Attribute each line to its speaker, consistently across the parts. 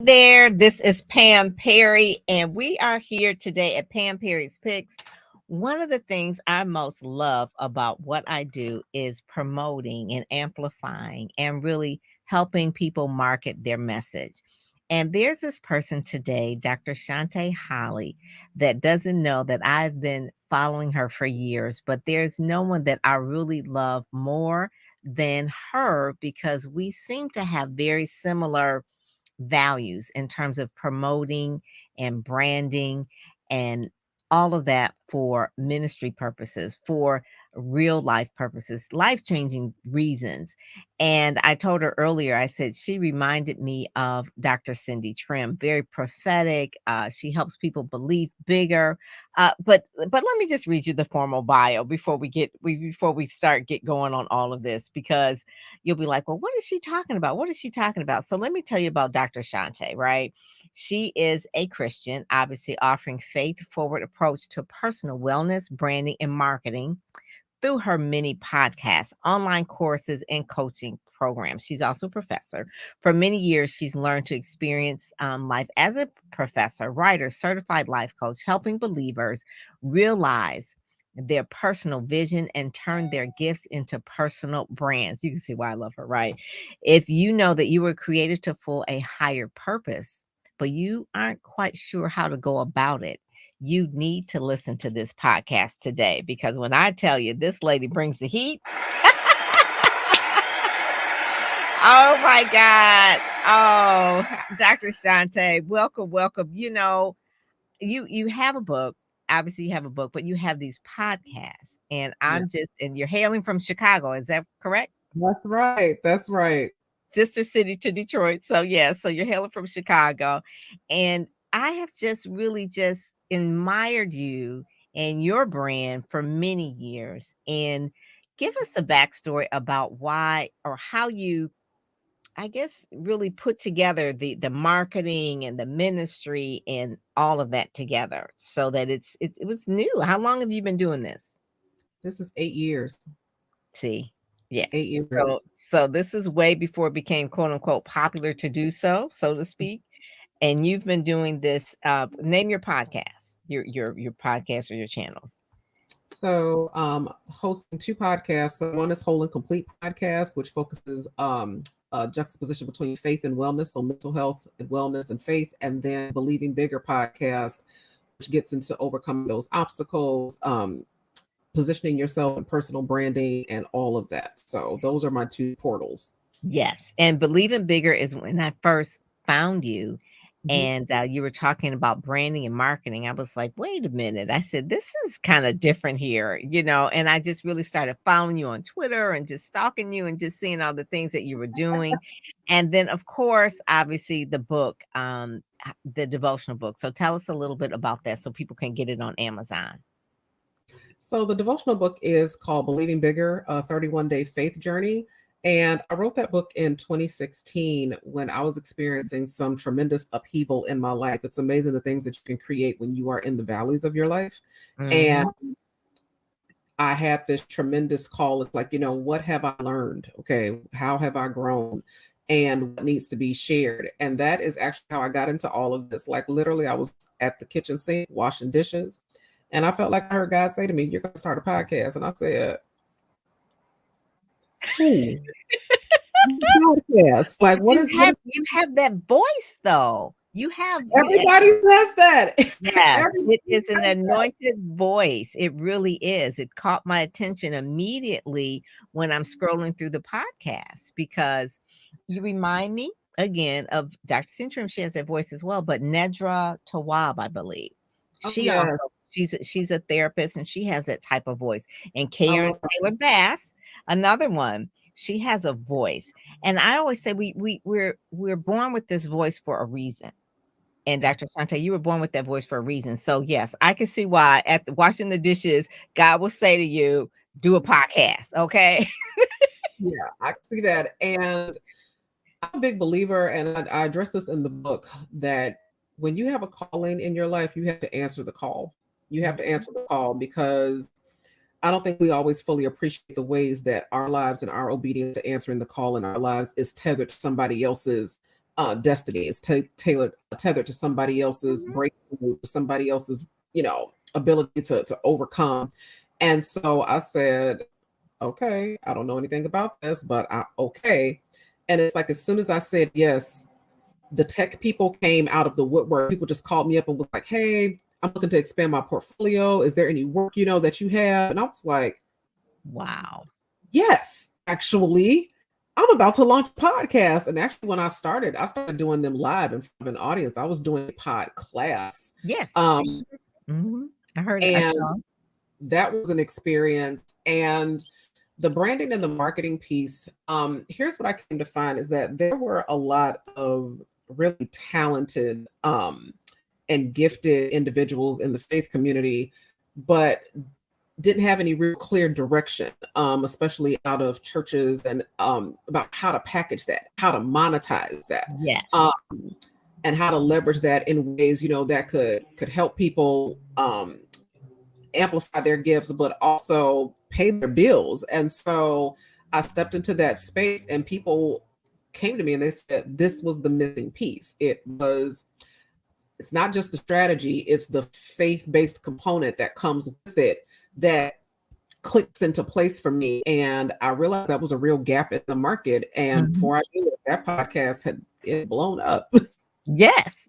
Speaker 1: There, this is Pam Perry, and we are here today at Pam Perry's Picks. One of the things I most love about what I do is promoting and amplifying and really helping people market their message. And there's this person today, Dr. Shanté Holley, that doesn't know that I've been following her for years, but there's no one that I really love more than her because we seem to have very similar values in terms of promoting and branding and all of that for ministry purposes, for real life purposes, life changing reasons. And I told her earlier, I said she reminded me of Dr. Cindy Trim, very prophetic. She helps people believe bigger. But let me just read you the formal bio before we start get going on all of this, because you'll be like, well, what is she talking about? What is she talking about? So let me tell you about Dr. Shanté, right? She is a Christian, obviously offering faith-forward approach to personal wellness, branding, and marketing through her many podcasts, online courses, and coaching programs. She's also a professor. For many years, she's learned to experience life as a professor, writer, certified life coach, helping believers realize their personal vision and turn their gifts into personal brands. You can see why I love her, right? If you know that you were created to fulfill a higher purpose, but you aren't quite sure how to go about it, you need to listen to this podcast today, because when I tell you this lady brings the heat, oh my God. Oh, Dr. Shanté, welcome, welcome. You have a book. Obviously, you have a book, but you have these podcasts, and
Speaker 2: Yeah,
Speaker 1: and you're hailing from Chicago. Is that correct?
Speaker 2: that's right. That's right.
Speaker 1: Sister city to Detroit. So yeah, so you're hailing from Chicago. And I have just really just admired you and your brand for many years. And give us a backstory about why or how you, I guess, really put together the marketing and the ministry and all of that together so that it was new. How long have you been doing this?
Speaker 2: This is 8 years.
Speaker 1: See, yeah.
Speaker 2: 8 years.
Speaker 1: So this is way before it became quote unquote popular to do so, so to speak. And you've been doing this. Name your podcast, your podcast or your channels.
Speaker 2: So, hosting two podcasts. So one is Whole and Complete podcast, which focuses juxtaposition between faith and wellness, so mental health and wellness and faith, and then Believing Bigger podcast, which gets into overcoming those obstacles, positioning yourself in personal branding, and all of that. So those are my two portals.
Speaker 1: Yes, and Believing Bigger is when I first found you,
Speaker 2: Mhm.
Speaker 1: and you were talking about branding and marketing. I was like, wait a minute. I said, this is kind of different here, and I just really started following you on Twitter and just stalking you and just seeing all the things that you were doing. And then, of course, obviously the book, the devotional book. So tell us a little bit about that so people can get it on Amazon.
Speaker 2: So the devotional book is called Believing Bigger, a 31-day faith journey. And I wrote that book in 2016 when I was experiencing some tremendous upheaval in my life. It's amazing the things that you can create when you are in the valleys of your life. And
Speaker 1: Mhm.
Speaker 2: I had this tremendous call. It's like, what have I learned? Okay, how have I grown? And what needs to be shared? And that is actually how I got into all of this. Like, literally, I was at the kitchen sink washing dishes. And I felt like I heard God say to me, "You're going to start a podcast." And I said, "Who? Podcast? Like,
Speaker 1: But
Speaker 2: what is what is
Speaker 1: you have that voice though. You have you
Speaker 2: everybody says that?"
Speaker 1: Yes,
Speaker 2: Everybody
Speaker 1: it is an
Speaker 2: says that.
Speaker 1: anointed voice. It really is. It caught my attention immediately when I'm scrolling through the podcast, because you remind me again of Dr. Sintram. She has that voice as well, but Nedra Tawab, I believe.
Speaker 2: Oh,
Speaker 1: She
Speaker 2: yeah.
Speaker 1: also she's a therapist and she has that type of voice. And
Speaker 2: I
Speaker 1: Karen
Speaker 2: love her.
Speaker 1: Taylor Bass, another one, she has a voice. And I always say we're born with this voice for a reason. And
Speaker 2: Yeah.
Speaker 1: Dr. Shante, you were born with that voice for a reason. So yes, I can see why at washing the dishes, God will say to you, do a podcast. Okay.
Speaker 2: Yeah, I can see that. And I'm a big believer, and I address this in the book, that when you have a calling in your life, you have to answer the call. You have to
Speaker 1: Mhm.
Speaker 2: answer the call, because I don't think we always fully appreciate the ways that our lives and our obedience to answering the call in our lives is tethered to somebody else's destiny. It's tethered to somebody else's breakthrough, somebody else's, ability to overcome. And so I said, okay, I don't know anything about this, but okay. And it's like, as soon as I said yes, the tech people came out of the woodwork. People just called me up and was like, hey, I'm looking to expand my portfolio. Is there any work, that you have? And I was like,
Speaker 1: wow.
Speaker 2: Yes, actually, I'm about to launch a podcast. And actually, when I started doing them live in front of an audience. I was doing a pod class.
Speaker 1: Yes.
Speaker 2: Mm-hmm.
Speaker 1: I heard
Speaker 2: it.
Speaker 1: And
Speaker 2: that was an experience. And the branding and the marketing piece, here's what I came to find is that there were a lot of really talented and gifted individuals in the faith community, but didn't have any real clear direction, especially out of churches, and about how to package that, how to monetize that,
Speaker 1: yes,
Speaker 2: and how to leverage that in ways, that could help people amplify their gifts, but also pay their bills. And so I stepped into that space, and people came to me and they said this was the missing piece. It's not just the strategy, it's the faith-based component that comes with it that clicks into place for me. And I realized that was a real gap in the market. And before I knew it, that podcast had blown up.
Speaker 1: Yes.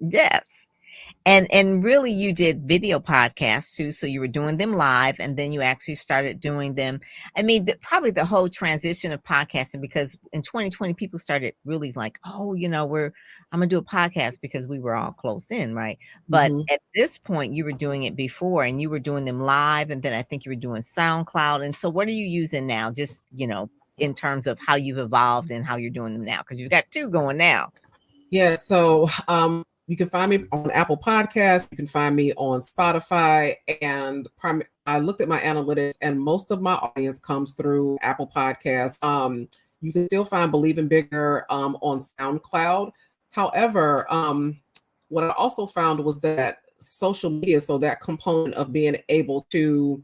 Speaker 1: And really, you did video podcasts too. So you were doing them live, and then you actually started doing them. I mean, probably the whole transition of podcasting, because in 2020, people started really like, oh, I'm gonna do a podcast, because we were all close in, right? But at this point, you were doing it before, and you were doing them live, and then I think you were doing SoundCloud. And so, what are you using now? Just in terms of how you've evolved and how you're doing them now, because you've got two going now.
Speaker 2: Yeah. So you can find me on Apple Podcasts. You can find me on Spotify. And I looked at my analytics, and most of my audience comes through Apple Podcasts. You can still find Believing Bigger on SoundCloud. However, what I also found was that social media, so that component of being able to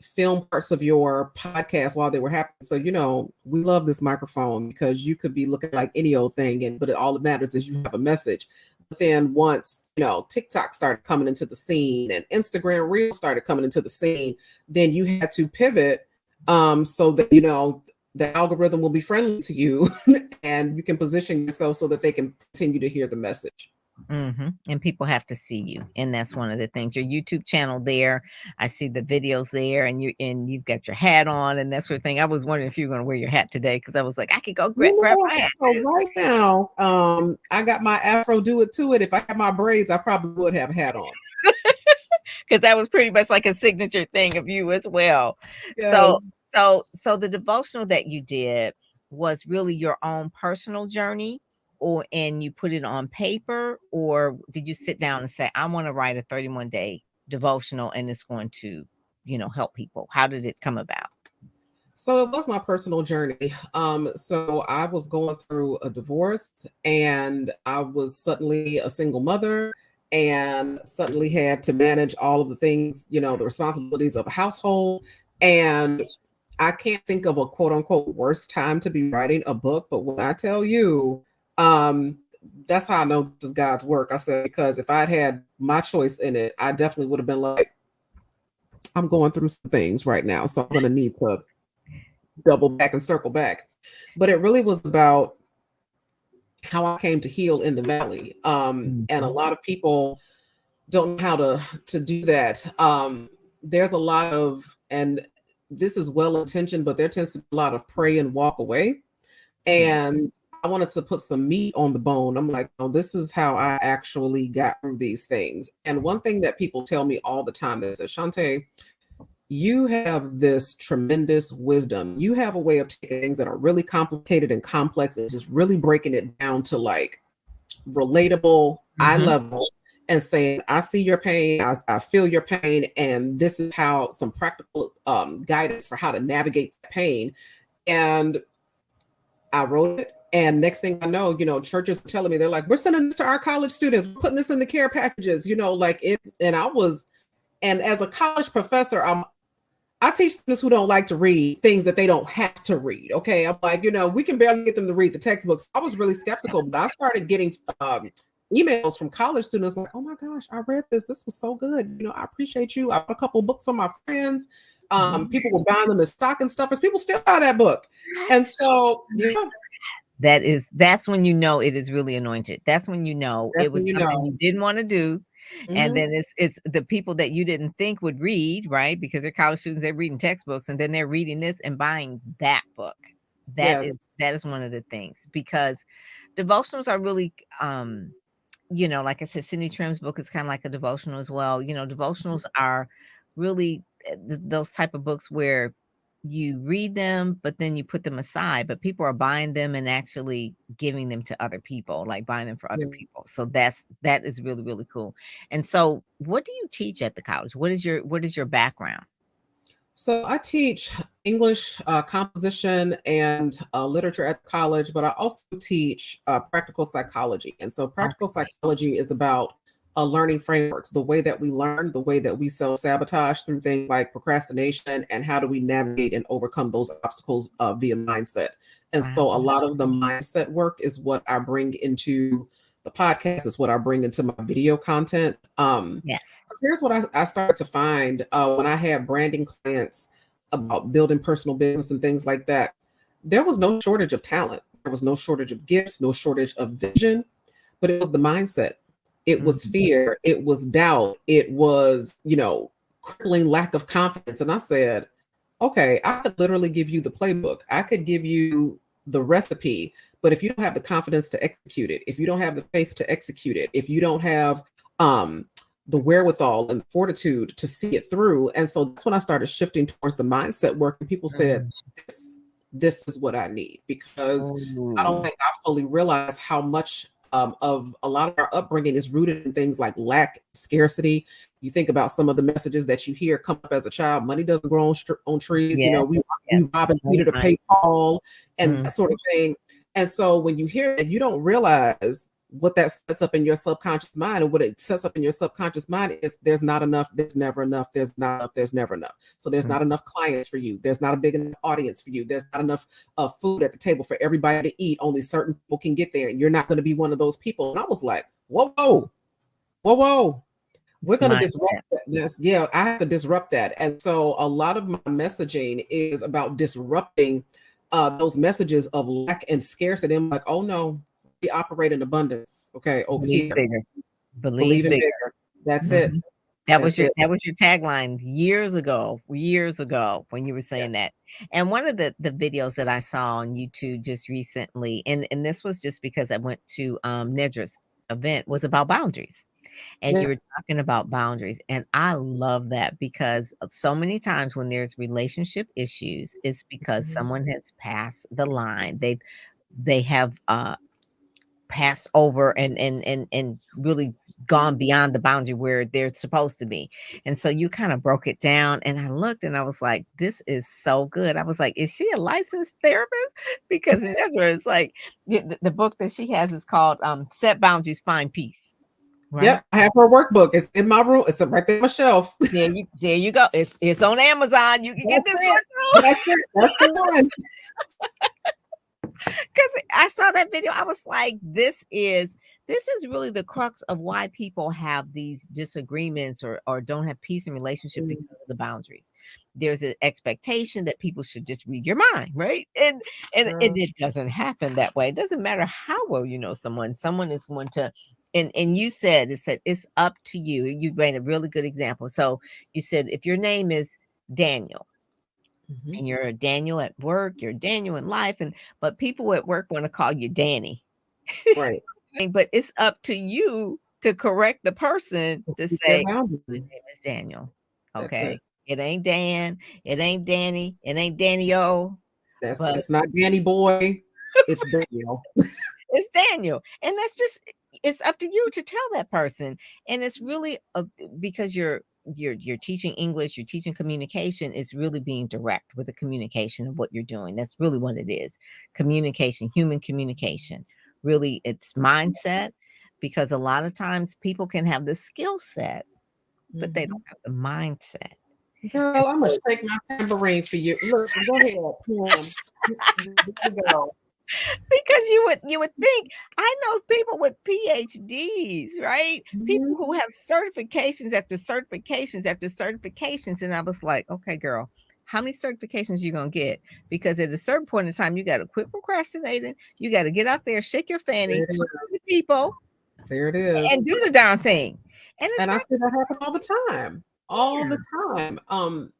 Speaker 2: film parts of your podcast while they were happening. So, we love this microphone because you could be looking like any old thing, but all that matters is you have a message. But then once, TikTok started coming into the scene and Instagram Reels started coming into the scene, then you had to pivot so that, the algorithm will be friendly to you and you can position yourself so that they can continue to hear the message.
Speaker 1: And people have to see you, and that's one of the things. Your YouTube channel there, I see the videos there, and you've got your hat on and that sort of thing. I was wondering if you were going to wear your hat today, because I was like, I could go grab my hat.
Speaker 2: So right now, I got my afro do it to it. If I had my braids, I probably would have a hat on.
Speaker 1: Because that was pretty much like a signature thing of you as well.
Speaker 2: Yes.
Speaker 1: So the devotional that you did was really your own personal journey, and you put it on paper, or did you sit down and say, I want to write a 31-day devotional and it's going to, help people? How did it come about?
Speaker 2: So it was my personal journey. So I was going through a divorce, and I was suddenly a single mother, and suddenly had to manage all of the things, the responsibilities of a household. And I can't think of a quote unquote worst time to be writing a book. But when I tell you, that's how I know this is God's work. I said, because if I'd had my choice in it, I definitely would have been like, I'm going through some things right now, so I'm going to need to double back and circle back. But it really was about how I came to heal in the valley. And a lot of people don't know how to do that. There's a lot of, and this is well-intentioned, but there tends to be a lot of pray and walk away. And I wanted to put some meat on the bone. I'm like, oh, this is how I actually got through these things. And one thing that people tell me all the time is that, Shanté, you have this tremendous wisdom. You have a way of taking things that are really complicated and complex and just really breaking it down to like relatable, eye level, and saying, I see your pain, I feel your pain, and this is how some practical guidance for how to navigate the pain. And I wrote it. And next thing I know, churches are telling me, they're like, we're sending this to our college students, we're putting this in the care packages, like it. And as a college professor, I teach students who don't like to read things that they don't have to read. Okay. I'm like, we can barely get them to read the textbooks. I was really skeptical, but I started getting emails from college students like, oh my gosh, I read this. This was so good. I appreciate you. I bought a couple of books for my friends. People were buying them as stocking stuffers. People still buy that book. And so,
Speaker 1: that's when you know it is really anointed. That's when you know it was something you didn't want to do. And then it's the people that you didn't think would read, right? Because they're college students, they're reading textbooks, and then they're reading this and buying that book. That is one of the things, because devotionals are really like I said, Cindy Trim's book is kind of like a devotional as well. Devotionals are really those type of books where you read them, but then you put them aside, but people are buying them and actually giving them to other people, like buying them for other people. So that is really, really cool. And so what do you teach at the college? What is your background?
Speaker 2: So I teach English composition and literature at the college, but I also teach practical psychology. And so practical psychology is about learning frameworks, the way that we learn, the way that we self-sabotage through things like procrastination, and how do we navigate and overcome those obstacles via mindset. And so a lot of the mindset work is what I bring into the podcast, is what I bring into my video content. Here's what I started to find when I had branding clients about building personal business and things like that. There was no shortage of talent. There was no shortage of gifts, no shortage of vision, but it was the mindset. It was fear. It was doubt. It was, crippling lack of confidence. And I said, okay, I could literally give you the playbook. I could give you the recipe, but if you don't have the confidence to execute it, if you don't have the faith to execute it, if you don't have the wherewithal and fortitude to see it through. And so that's when I started shifting towards the mindset work. And people said, this is what I need, because I don't think I fully realized how much of a lot of our upbringing is rooted in things like lack, scarcity. You think about some of the messages that you hear come up as a child. Money doesn't grow on trees. We robbing Peter to pay Paul and that sort of thing. And so when you hear it, you don't realize what that sets up in your subconscious mind. And what it sets up in your subconscious mind is there's not enough, there's never enough, there's not enough, there's never enough. So there's not enough clients for you. There's not a big enough audience for you. There's not enough food at the table for everybody to eat. Only certain people can get there. And you're not going to be one of those people. And I was like, whoa. We're going to disrupt this. Yeah, I have to disrupt that. And so a lot of my messaging is about disrupting those messages of lack and scarcity. I'm like, oh no, we operate in abundance. Okay, over
Speaker 1: Believe
Speaker 2: here.
Speaker 1: Bigger. Believe bigger.
Speaker 2: That's it.
Speaker 1: That was your tagline years ago when you were saying that. And one of the videos that I saw on YouTube just recently, and this was just because I went to Nidra's event, was about boundaries. And you were talking about boundaries. And I love that, because so many times when there's relationship issues, it's because someone has passed the line. They have passed over and really gone beyond the boundary where they're supposed to be. And so you kind of broke it down, and I looked and I was like, this is so good. I was like, is she a licensed therapist? Because it's like the book that she has is called Set Boundaries, Find Peace. Right?
Speaker 2: Yep, I have her workbook. It's in my room. It's right there on my shelf.
Speaker 1: There you go. It's on Amazon. You can get this one.
Speaker 2: That's it. That's the one.
Speaker 1: Because I saw that video, I was like, this is really the crux of why people have these disagreements or don't have peace in relationship, because of the boundaries. There's an expectation that people should just read your mind, right? And it doesn't happen that way. It doesn't matter how well you know someone. Someone is going to. And you said, it's up to you. You made a really good example. So you said, if your name is Daniel, and you're a Daniel at work, you're Daniel in life, but people at work want to call you Danny.
Speaker 2: Right.
Speaker 1: But it's up to you to correct the person to say, my name is Daniel. Okay. It ain't Dan, it ain't Danny, it ain't Danny-O.
Speaker 2: It's not Danny boy. It's Daniel.
Speaker 1: It's Daniel. And it's up to you to tell that person. And it's really because you're teaching English, you're teaching communication, is really being direct with the communication of what you're doing. That's really what it is. Communication, human communication. Really, it's mindset, because a lot of times people can have the skill set, but they don't have the mindset.
Speaker 2: Girl, I'm gonna shake my tambourine for you. Look, go ahead, Pam. There you go.
Speaker 1: Because you would think, I know people with PhDs, right? People who have certifications after certifications after certifications, and I was like, okay, girl, how many certifications you gonna get? Because at a certain point in time, you got to quit procrastinating. You got to get out there, shake your fanny,
Speaker 2: There it
Speaker 1: talk
Speaker 2: is.
Speaker 1: to people,
Speaker 2: There it is.
Speaker 1: and do the darn thing. And it's
Speaker 2: And I
Speaker 1: like,
Speaker 2: see that happen all the time. All
Speaker 1: yeah,
Speaker 2: the time.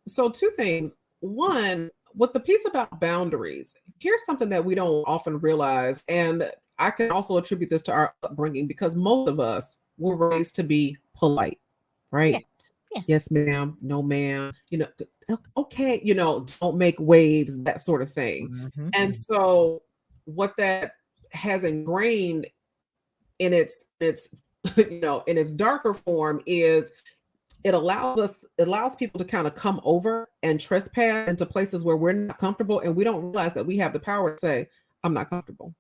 Speaker 2: So two things. One, with the piece about boundaries, here's something that we don't often realize. And I can also attribute this to our upbringing because most of us were raised to be polite,
Speaker 1: yeah,
Speaker 2: right?
Speaker 1: yeah.
Speaker 2: Yes, ma'am. No, ma'am. Okay, don't make waves, that sort of thing.
Speaker 1: Mhm.
Speaker 2: And so what that has ingrained in its in its darker form is it allows people to kind of come over and trespass into places where we're not comfortable, and we don't realize that we have the power to say, I'm not comfortable.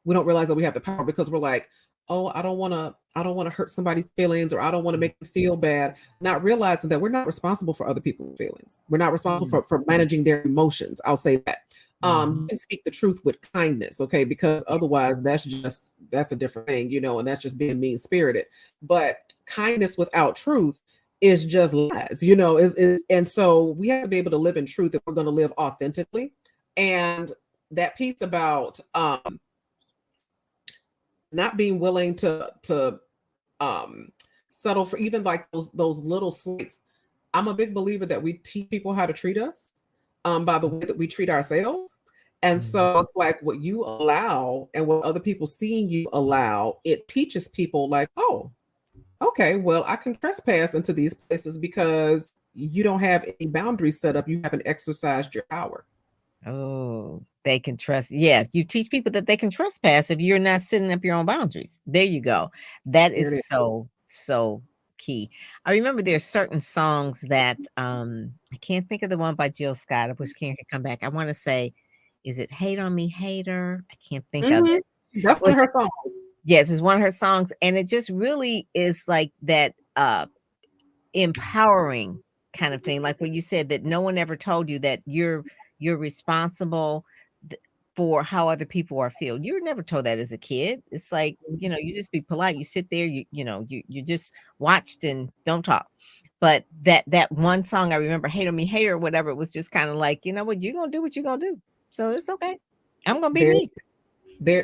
Speaker 2: We don't realize that we have the power because we're like, oh, I don't want to hurt somebody's feelings, or I don't want to make them feel bad, not realizing that we're not responsible for other people's feelings. We're not responsible for managing their emotions. I'll say that. You can speak the truth with kindness, okay? Because otherwise that's a different thing, and that's just being mean spirited. But kindness without truth is just lies, and so we have to be able to live in truth if we're going to live authentically. And that piece about not being willing to settle for even like those little slights. I'm a big believer that we teach people how to treat us by the way that we treat ourselves. And so it's like what you allow and what other people seeing you allow, it teaches people like, oh, okay, well, I can trespass into these places because you don't have any boundaries set up. You haven't exercised your power.
Speaker 1: Oh, they can trust. Yeah, you teach people that they can trespass if you're not setting up your own boundaries. There you go. That
Speaker 2: There it
Speaker 1: is
Speaker 2: is.
Speaker 1: so key. I remember there's certain songs that I can't think of the one by Jill Scott. I wish Karen could come back. I want to say, is it Hate on Me, Hater? I can't think of it.
Speaker 2: That's one
Speaker 1: Was
Speaker 2: of her songs.
Speaker 1: Yes, it's one of her songs, and it just really is like that empowering kind of thing, like what you said, that no one ever told you that you're responsible for how other people are feel. You were never told that as a kid. It's like, you just be polite, you sit there, you just watched and don't talk. But that one song I remember, Hate on Me, Hater, or whatever, it was just kind of like, you know what, you're gonna do what you're gonna do, so it's okay. I'm gonna be
Speaker 2: There
Speaker 1: me.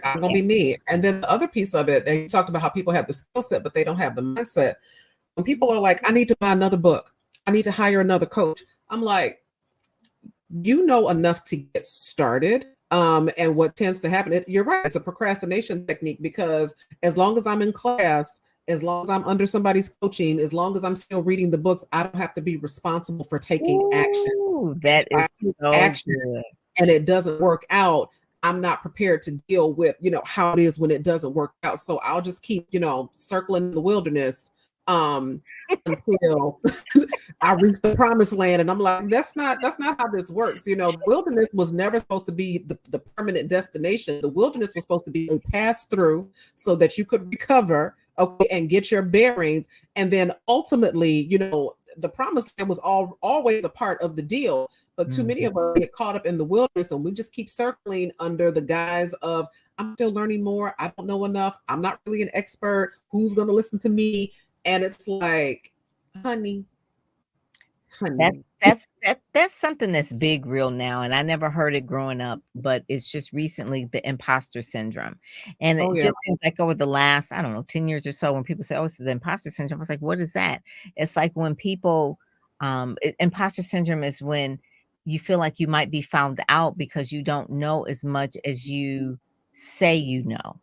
Speaker 2: I'm gonna be me. And then the other piece of it, and you talked about how people have the skill set, but they don't have the mindset. When people are like, I need to buy another book, I need to hire another coach, I'm like, you know enough to get started. And what tends to happen, you're right, it's a procrastination technique, because as long as I'm in class, as long as I'm under somebody's coaching, as long as I'm still reading the books, I don't have to be responsible for taking action.
Speaker 1: Ooh, that
Speaker 2: If I
Speaker 1: is
Speaker 2: take
Speaker 1: so
Speaker 2: action
Speaker 1: good.
Speaker 2: and it doesn't work out, I'm not prepared to deal with, how it is when it doesn't work out. So I'll just keep, circling the wilderness until I reach the promised land. And I'm like, that's not how this works. The wilderness was never supposed to be the permanent destination. The wilderness was supposed to be a pass through so that you could recover, okay, and get your bearings. And then ultimately, the promised land was always a part of the deal. But too many of us get caught up in the wilderness, and we just keep circling under the guise of, I'm still learning more, I don't know enough, I'm not really an expert, who's going to listen to me? And it's like, honey.
Speaker 1: That's something that's big real now, and I never heard it growing up, but it's just recently, the imposter syndrome. And it just seems like over the last, I don't know, 10 years or so, when people say, oh, it's the imposter syndrome, I was like, what is that? It's like when people imposter syndrome is when you feel like you might be found out because you don't know as much as you say you know,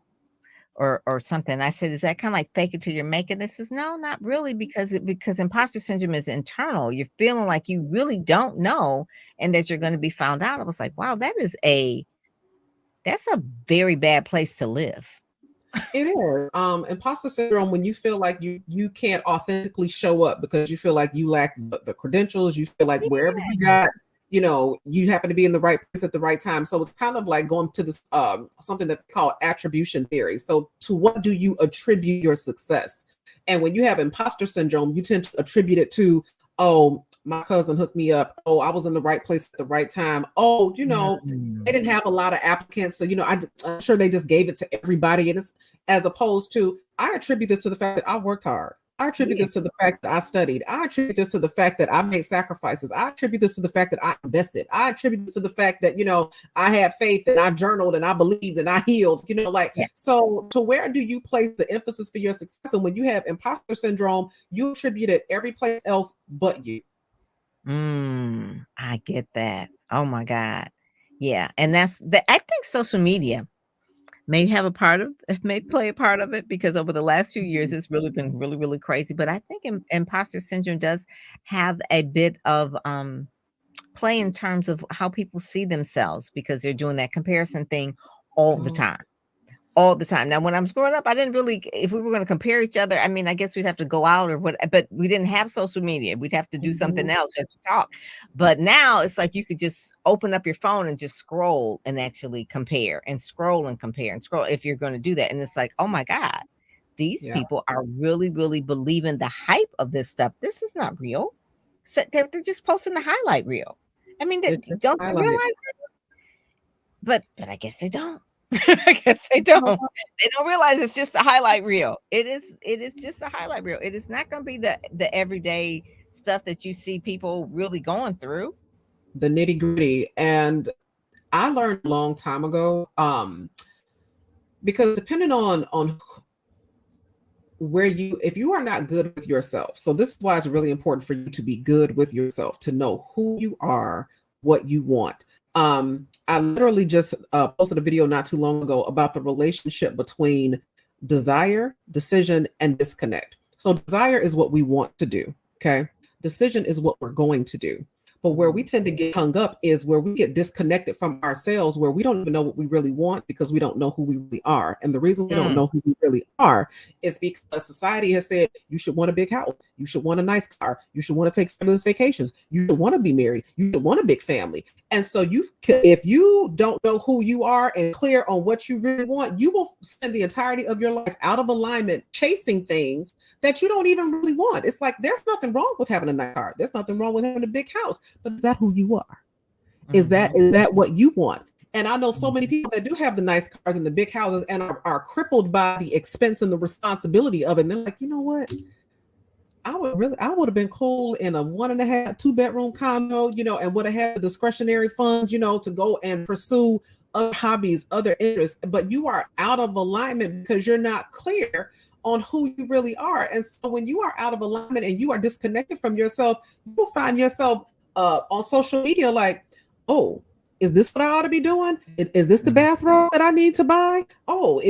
Speaker 1: or something. I said, is that kind of like fake it till you're making this? Is no, not really, because imposter syndrome is internal. You're feeling like you really don't know and that you're going to be found out. I was like, wow, that's a very bad place to live.
Speaker 2: It is. Imposter syndrome, when you feel like you can't authentically show up because you feel like you lack the credentials, you feel like wherever you got, you happen to be in the right place at the right time. So it's kind of like going to this something that they call attribution theory. So to what do you attribute your success? And when you have imposter syndrome, you tend to attribute it to, oh, my cousin hooked me up. Oh, I was in the right place at the right time. Oh, they didn't have a lot of applicants. So, I'm sure they just gave it to everybody. And it's as opposed to, I attribute this to the fact that I worked hard. I attribute this to the fact that I studied. I attribute this to the fact that I made sacrifices. I attribute this to the fact that I invested. I attribute this to the fact that, I had faith and I journaled and I believed and I healed, So to where do you place the emphasis for your success? And when you have imposter syndrome, you attribute it every place else but you.
Speaker 1: I get that. Oh my God. Yeah. And I think social media may play a part of it, because over the last few years, it's really been really, really crazy. But I think imposter syndrome does have a bit of play in terms of how people see themselves, because they're doing that comparison thing all the time. All the time. Now, when I was growing up, I didn't really, if we were going to compare each other, I mean, I guess we'd have to go out or what, but we didn't have social media. We'd have to do something else. We have to talk. But now it's like you could just open up your phone and just scroll and actually compare and scroll and compare and scroll if you're going to do that. And it's like, oh my God, these people are really, really believing the hype of this stuff. This is not real. So they're just posting the highlight reel. I mean, don't they realize it? But I guess they don't. I guess they don't. They don't realize it's just a highlight reel. It is just a highlight reel. It is not going to be the everyday stuff that you see people really going through.
Speaker 2: The nitty gritty. And I learned a long time ago, because depending on where if you are not good with yourself, so this is why it's really important for you to be good with yourself, to know who you are, what you want. I literally just posted a video not too long ago about the relationship between desire, decision, and disconnect. So desire is what we want to do. Okay. Decision is what we're going to do. But where we tend to get hung up is where we get disconnected from ourselves, where we don't even know what we really want because we don't know who we really are. And the reason we don't know who we really are is because society has said you should want a big house, you should want a nice car, you should want to take fabulous vacations, you should want to be married, you should want a big family. And so if you don't know who you are and clear on what you really want, you will spend the entirety of your life out of alignment, chasing things that you don't even really want. It's like, there's nothing wrong with having a nice car. There's nothing wrong with having a big house. But is that who you are? Is that what you want? And I know so many people that do have the nice cars and the big houses and are crippled by the expense and the responsibility of it. And they're like, you know what? I would have been cool in a 1.5, 2-bedroom condo, and would have had the discretionary funds, to go and pursue other hobbies, other interests. But you are out of alignment because you're not clear on who you really are. And so when you are out of alignment and you are disconnected from yourself, you will find yourself on social media like, oh, is this what I ought to be doing? Is this the bathrobe that I need to buy? Oh,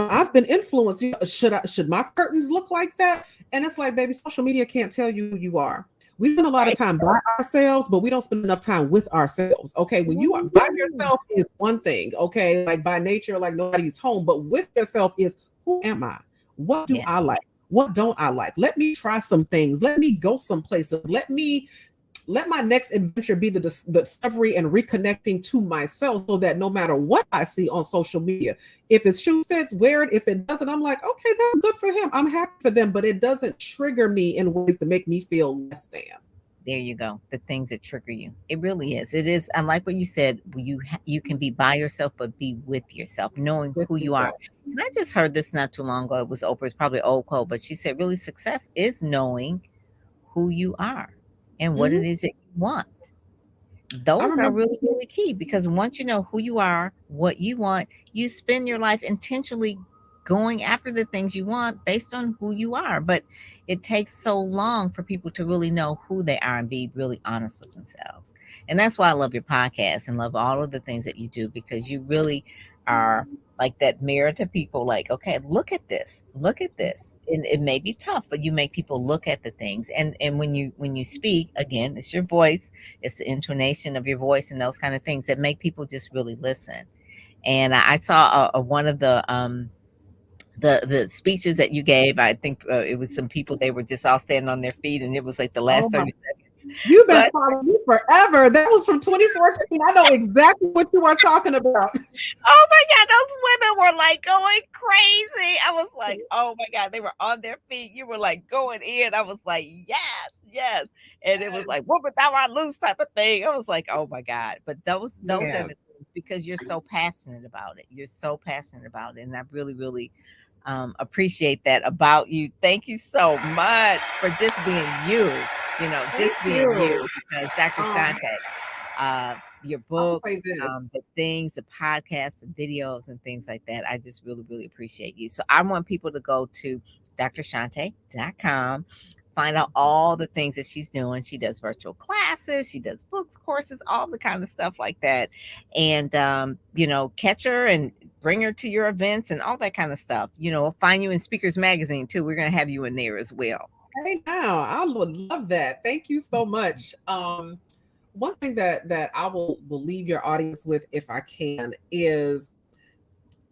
Speaker 2: I've been influenced. Should my curtains look like that? And it's like, baby, social media can't tell you who you are. We spend a lot of time by ourselves, but we don't spend enough time with ourselves. Okay. When you are by yourself is one thing. Okay. Like by nature, like nobody's home, but with yourself is, who am I? What do I like? What don't I like? Let me try some things. Let me go some places. Let my next adventure be the discovery and reconnecting to myself, so that no matter what I see on social media, if it shoe fits, wear it. If it doesn't, I'm like, okay, that's good for him. I'm happy for them, but it doesn't trigger me in ways to make me feel less than.
Speaker 1: There you go. The things that trigger you. It really is. It is. I like what you said. You can be by yourself, but be with yourself, knowing who you are. And I just heard this not too long ago. It was Oprah. It's probably an old quote, but she said, really, success is knowing who you are and what it is that you want. Those are really, really key, because once you know who you are, what you want, you spend your life intentionally going after the things you want based on who you are. But it takes so long for people to really know who they are and be really honest with themselves. And that's why I love your podcast and love all of the things that you do, because you really are like that mirror to people, like, okay, look at this. And it may be tough, but you make people look at the things. And when you speak, again, it's your voice, it's the intonation of your voice and those kind of things that make people just really listen. And I saw one of the speeches that you gave. I think it was some people, they were just all standing on their feet, and it was like the last 30 seconds.
Speaker 2: You've been
Speaker 1: But
Speaker 2: following me forever. That was from 2014. I know exactly what you are talking about.
Speaker 1: oh my God, those women were like going crazy. I was like, oh my God, they were on their feet. You were like going in. I was like, yes, yes. And it was like, woman, thou art loose type of thing. I was like, oh my God. But those are
Speaker 2: Yeah.
Speaker 1: the things because you're so passionate about it. You're so passionate about it. And I really, really appreciate that about you. Thank you so much for just being you,
Speaker 2: Thank
Speaker 1: just being
Speaker 2: you.
Speaker 1: you because Dr. Shanté, your
Speaker 2: I'll say
Speaker 1: books,
Speaker 2: this.
Speaker 1: the things, the podcasts, the videos, and things like that. I just really, really appreciate you. So I want people to go to drshanté.com, find out all the things that she's doing. She does virtual classes, she does books, courses, all the kind of stuff like that. And, catch her and bring her to your events and all that kind of stuff. We'll find you in Speakers Magazine too. We're going to have you in there as well.
Speaker 2: Hey, now I would love that. Thank you so much. One thing that I will leave your audience with, if I can, is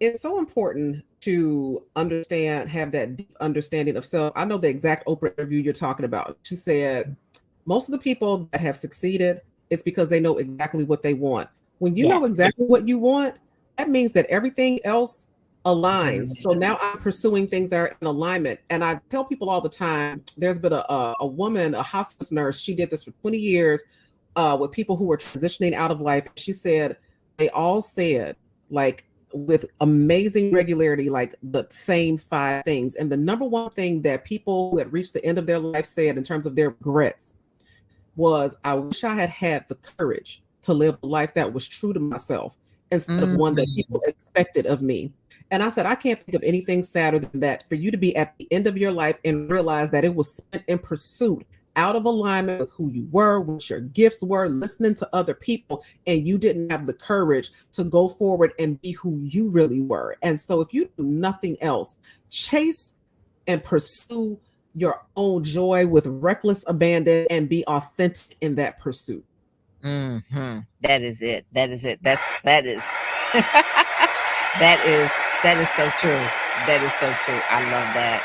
Speaker 2: it's so important to have that deep understanding of self. I know the exact Oprah interview you're talking about. She said, most of the people that have succeeded, it's because they know exactly what they want. When you know
Speaker 1: Yes.
Speaker 2: exactly what you want, that means that everything else aligns. So now I'm pursuing things that are in alignment. And I tell people all the time, there's been a woman, a hospice nurse, she did this for 20 years with people who were transitioning out of life. She said, they all said, like, with amazing regularity, like the same 5 things. And the number one thing that people who had reached the end of their life said in terms of their regrets was, I wish I had had the courage to live a life that was true to myself instead of one that people expected of me. And I said, I can't think of anything sadder than that, for you to be at the end of your life and realize that it was spent in pursuit, out of alignment with who you were, what your gifts were, listening to other people, and you didn't have the courage to go forward and be who you really were. And so if you do nothing else, chase and pursue your own joy with reckless abandon and be authentic in that pursuit.
Speaker 1: That is it. That is it. That is that is so true. That is so true. I love that.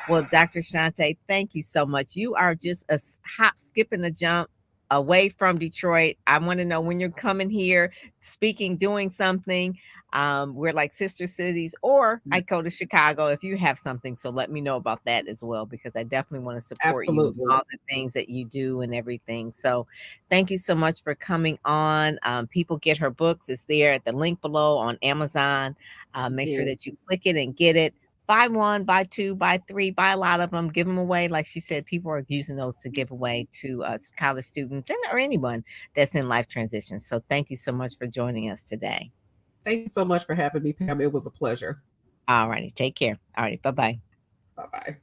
Speaker 1: Well, Dr. Shanté, thank you so much. You are just a hop, skip, and a jump away from Detroit. I want to know when you're coming here, speaking, doing something. We're like sister cities, or I go to Chicago if you have something. So let me know about that as well, because I definitely want to support you
Speaker 2: Absolutely.
Speaker 1: in all the things that you do and everything. So thank you so much for coming on. People get her books. It's there at the link below on Amazon. Make sure that you click it and get it. Buy 1, buy 2, buy 3, buy a lot of them, give them away. Like she said, people are using those to give away to college students or anyone that's in life transition. So thank you so much for joining us today.
Speaker 2: Thank you so much for having me, Pam. It was a pleasure.
Speaker 1: All righty. Take care. All right. Bye-bye.
Speaker 2: Bye-bye.